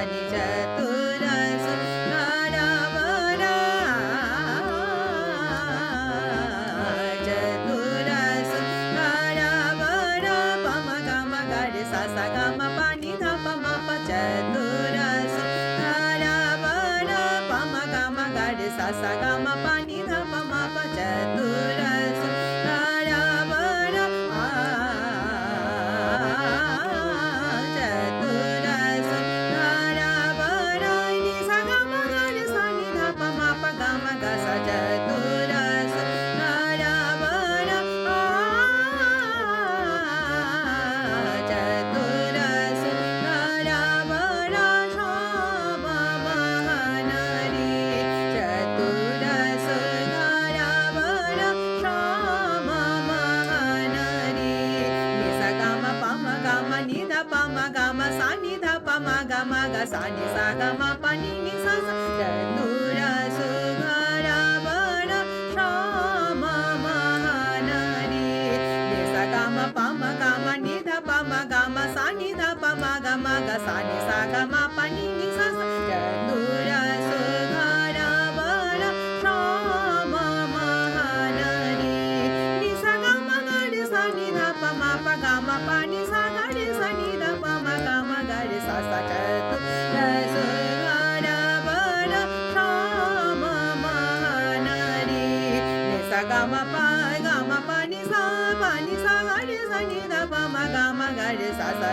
नि चतुर सुंदरा वरा चतुर सुंदरा वरा पम गम गरे सा सा गम प नि ध प म प चतुर सुंदरा वरा पम गम गरे सा सा गम प नि ध प म प चतुर सुंदरा वरा चतुर सुंदरा वरा नि सा गम गरे सा नि ध प म प गम ग सा चतुर सुंदरा वरा चतुर सुंदरा वरा श्याम महनरी चतुर सुंदरा वरा श्याम महनरी नि सा ग म प म ग म नि ध प म ग म सा नि ध प म ग म ग सा नि सा ग म प नि नि सा सा चतुर सुंदरा वरा श्याम महनरी नि सा ग म प म ग म नि ध प म ग म सा नि ध प म ग म ग सा नि सा ग म प नि नि सा सा चतुर सुंदरा वरा श्याम महनरी नि सा ग म ग रे सा नि ध प म प ग म प नि सा ग रे सा नि ध प म ग म ग रे सा सा चतुर सुंदरा वरा श्याम महनरी नि सा ग म प नि सा ग रे सा नि ध प म ग म ग रे सा सा